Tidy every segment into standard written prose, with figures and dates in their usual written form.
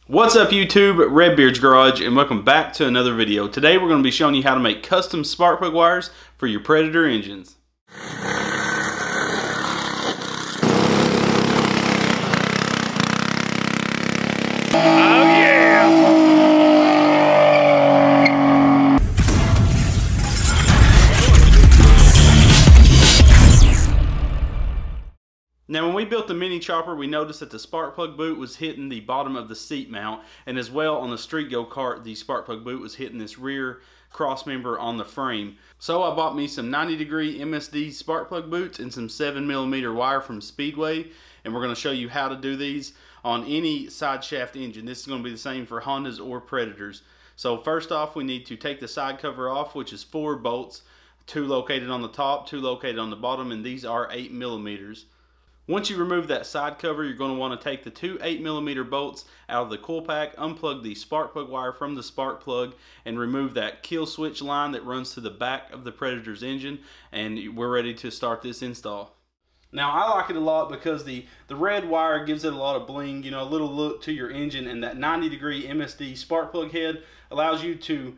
What's up YouTube, Redbeard's Garage, and welcome back to another video. Today we're going to be showing you how to make custom spark plug wires for your Predator engines. Now when we built the mini chopper, we noticed that the spark plug boot was hitting the bottom of the seat mount, and as well on the street go-kart, the spark plug boot was hitting this rear cross member on the frame. So I bought me some 90-degree MSD spark plug boots and some 7mm wire from Speedway, and we're going to show you how to do these on any side shaft engine. This is going to be the same for Hondas or Predators. So first off, we need to take the side cover off, which is 4 bolts, 2 located on the top, 2 located on the bottom, and these are 8mm. Once you remove that side cover, you're going to want to take the 2 8mm bolts out of the coil pack, unplug the spark plug wire from the spark plug, and remove that kill switch line that runs to the back of the Predator's engine, and we're ready to start this install. Now I like it a lot because the red wire gives it a lot of bling, you know, a little look to your engine, and that 90-degree MSD spark plug head allows you to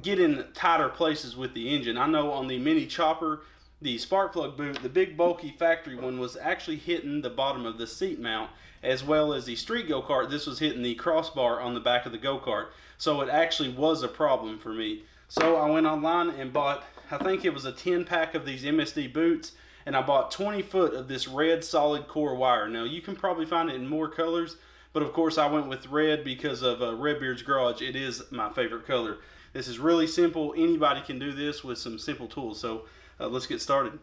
get in tighter places with the engine. I know on the mini chopper, the spark plug boot, the big bulky factory one, was actually hitting the bottom of the seat mount, as well as the street go-kart. This was hitting the crossbar on the back of the go-kart, so it actually was a problem for me. So I went online and bought, I think it was a 10-pack of these MSD boots, and I bought 20 foot of this red solid core wire. Now you can probably find it in more colors, but of course I went with red because of Redbeard's Garage. It is my favorite color. This is really simple. Anybody can do this with some simple tools. So let's get started.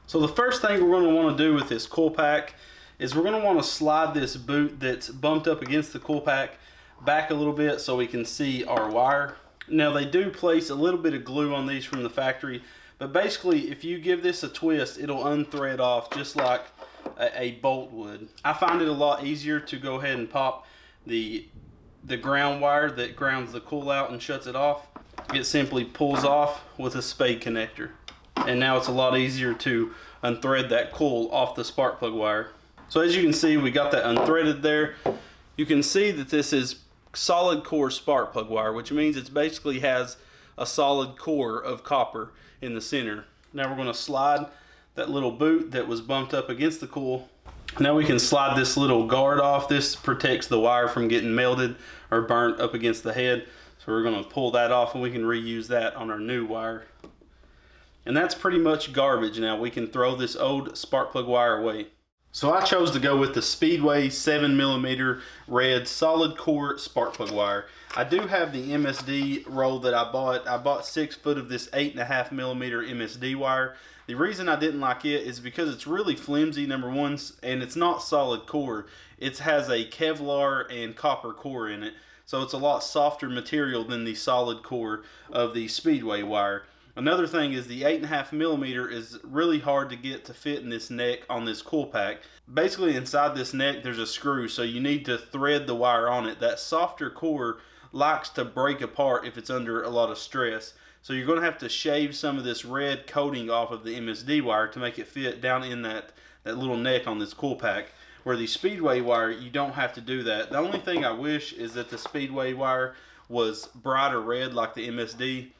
So the first thing we're going to want to do with this coil pack is we're going to want to slide this boot that's bumped up against the coil pack back a little bit so we can see our wire. Now they do place a little bit of glue on these from the factory, but basically if you give this a twist, it'll unthread off just like a bolt would. I find it a lot easier to go ahead and pop the ground wire that grounds the coil out and shuts it off. It simply pulls off with a spade connector. And now it's a lot easier to unthread that coil off the spark plug wire. So as you can see, we got that unthreaded there. You can see that this is solid core spark plug wire, which means it basically has a solid core of copper in the center. Now we're going to slide that little boot that was bumped up against the coil. Now we can slide this little guard off. This protects the wire from getting melted or burnt up against the head. So we're going to pull that off and we can reuse that on our new wire. And that's pretty much garbage now. We can throw this old spark plug wire away. So I chose to go with the Speedway 7mm red solid core spark plug wire. I do have the MSD roll that I bought. I bought 6 foot of this 8.5mm MSD wire. The reason I didn't like it is because it's really flimsy, number one, and it's not solid core. It has a Kevlar and copper core in it. So it's a lot softer material than the solid core of the Speedway wire. Another thing is the 8.5mm is really hard to get to fit in this neck on this coil pack. Basically inside this neck there's a screw, so you need to thread the wire on it. That softer core likes to break apart if it's under a lot of stress. So you're going to have to shave some of this red coating off of the MSD wire to make it fit down in that little neck on this coil pack. Where the Speedway wire, you don't have to do that. The only thing I wish is that the Speedway wire was brighter red like the MSD.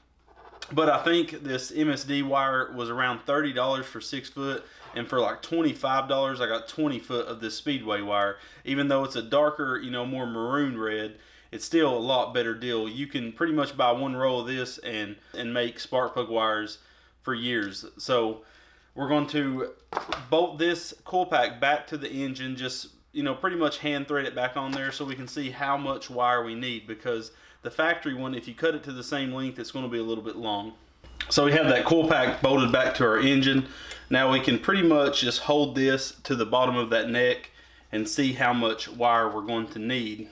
But I think this MSD wire was around $30 for 6 foot, and for like $25 I got 20 foot of this Speedway wire. Even though it's a darker, you know, more maroon red, it's still a lot better deal. You can pretty much buy 1 roll of this and make spark plug wires for years. So we're going to bolt this coil pack back to the engine, just, you know, pretty much hand thread it back on there so we can see how much wire we need, because the factory one, if you cut it to the same length, it's going to be a little bit long. So we have that coil pack bolted back to our engine. Now we can pretty much just hold this to the bottom of that neck and see how much wire we're going to need.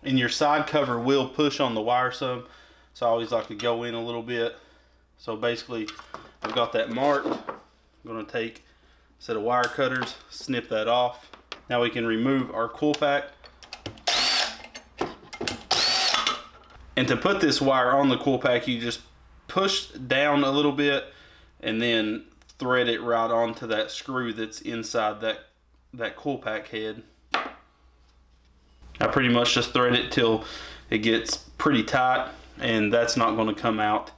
And your side cover will push on the wire some, so I always like to go in a little bit. So basically I've got that marked. I'm going to take a set of wire cutters, snip that off. Now we can remove our coil pack. And to put this wire on the coil pack, you just push down a little bit and then thread it right onto that screw that's inside that coil pack head. I pretty much just thread it till it gets pretty tight, and that's not going to come out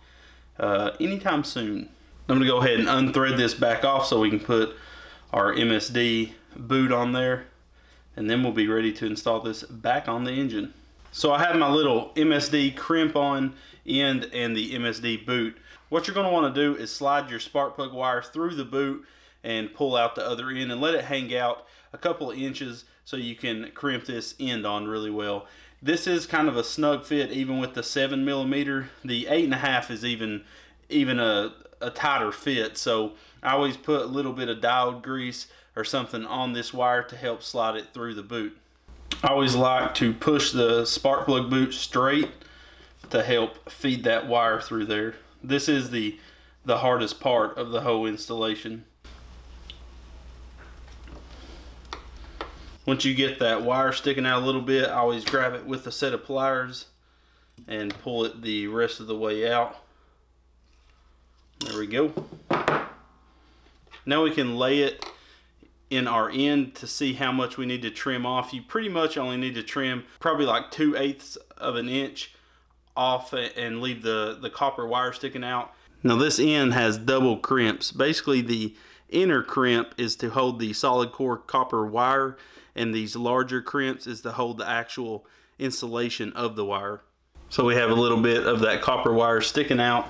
anytime soon. I'm going to go ahead and unthread this back off so we can put our MSD boot on there, and then we'll be ready to install this back on the engine. So I have my little MSD crimp on end and the MSD boot. What you're going to want to do is slide your spark plug wire through the boot and pull out the other end and let it hang out a couple of inches so you can crimp this end on really well. This is kind of a snug fit even with the 7mm. The 8.5 is even a tighter fit, so I always put a little bit of diode grease or something on this wire to help slide it through the boot. I always like to push the spark plug boot straight to help feed that wire through there. This is the hardest part of the whole installation. Once you get that wire sticking out a little bit, I always grab it with a set of pliers and pull it the rest of the way out. There we go. Now we can lay it in our end to see how much we need to trim off. You pretty much only need to trim probably like 2/8 of an inch off and leave the copper wire sticking out. Now this end has double crimps. Basically the inner crimp is to hold the solid core copper wire, and these larger crimps is to hold the actual insulation of the wire. So we have a little bit of that copper wire sticking out.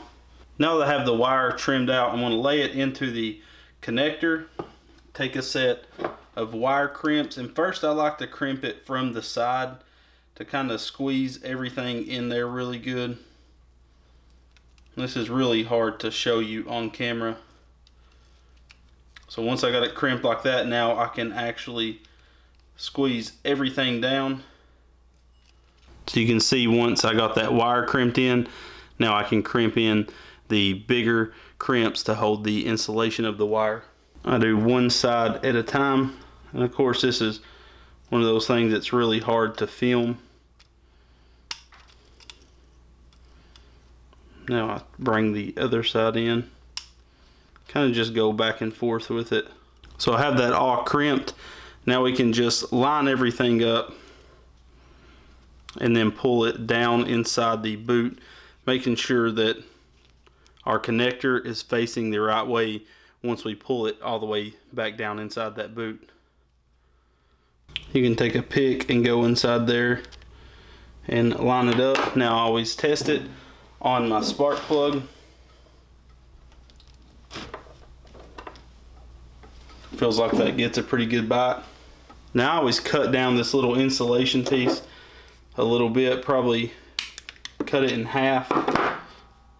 Now that I have the wire trimmed out, I'm going to lay it into the connector, take a set of wire crimps, and first I like to crimp it from the side to kind of squeeze everything in there really good. This is really hard to show you on camera. So once I got it crimped like that, now I can actually squeeze everything down. So you can see once I got that wire crimped in, now I can crimp in the bigger crimps to hold the insulation of the wire. I do one side at a time, and of course this is one of those things that's really hard to film. Now I bring the other side in, kind of just go back and forth with it. So I have that all crimped. Now we can just line everything up and then pull it down inside the boot, making sure that our connector is facing the right way once we pull it all the way back down inside that boot. You can take a pick and go inside there and line it up. Now I always test it on my spark plug. Feels like that gets a pretty good bite. Now I always cut down this little insulation piece a little bit, probably cut it in half,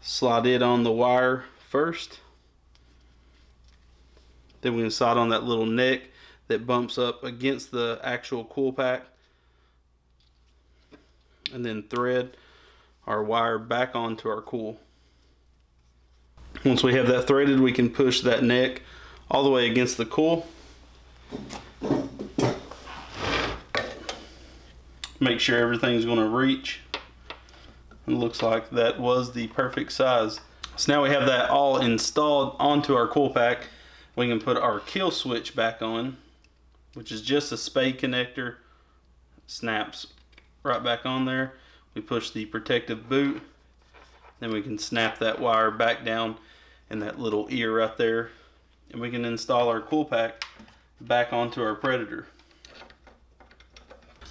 slide it on the wire first. Then we can slide on that little neck that bumps up against the actual coil pack, and then thread our wire back onto our coil. Once we have that threaded, we can push that neck all the way against the coil. Make sure everything's going to reach. It looks like that was the perfect size. So now we have that all installed onto our coil pack. We can put our kill switch back on, which is just a spade connector. Snaps right back on there. We push the protective boot, then we can snap that wire back down in that little ear right there, and we can install our coil pack back onto our Predator.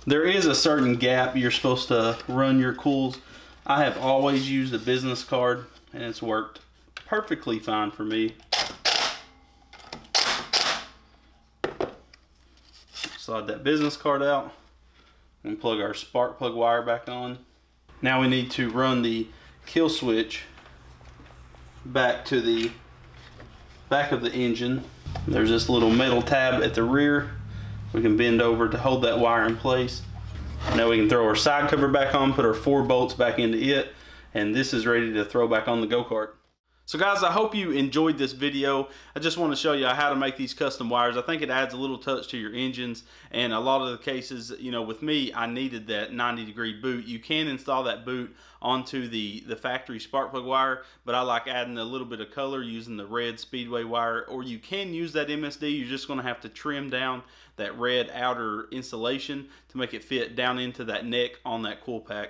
There is a certain gap you're supposed to run your coils. I have always used a business card, and it's worked perfectly fine for me. Slide that business card out and plug our spark plug wire back on. Now we need to run the kill switch back to the back of the engine. There's this little metal tab at the rear. We can bend over to hold that wire in place. Now we can throw our side cover back on, put our 4 bolts back into it, and this is ready to throw back on the go-kart. So guys, I hope you enjoyed this video. I just want to show you how to make these custom wires. I think it adds a little touch to your engines, and a lot of the cases, you know, with me, I needed that 90-degree boot. You can install that boot onto the factory spark plug wire, but I like adding a little bit of color using the red speedway wire, or you can use that MSD. You're just going to have to trim down that red outer insulation to make it fit down into that neck on that coil pack.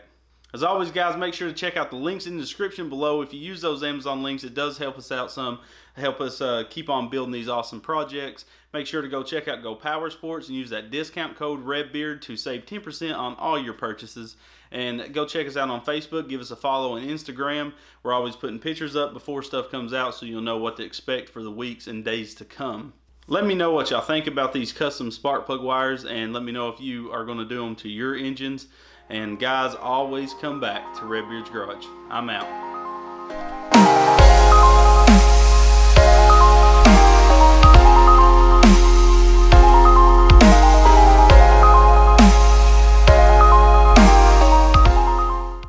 As always, guys, make sure to check out the links in the description below. If you use those Amazon links, it does help us out some, help us keep on building these awesome projects. Make sure to go check out Go Power Sports and use that discount code REDBEARD to save 10% on all your purchases. And go check us out on Facebook. Give us a follow on Instagram. We're always putting pictures up before stuff comes out, so you'll know what to expect for the weeks and days to come. Let me know what y'all think about these custom spark plug wires, and let me know if you are going to do them to your engines. And guys, always come back to Redbeard's Garage. I'm out.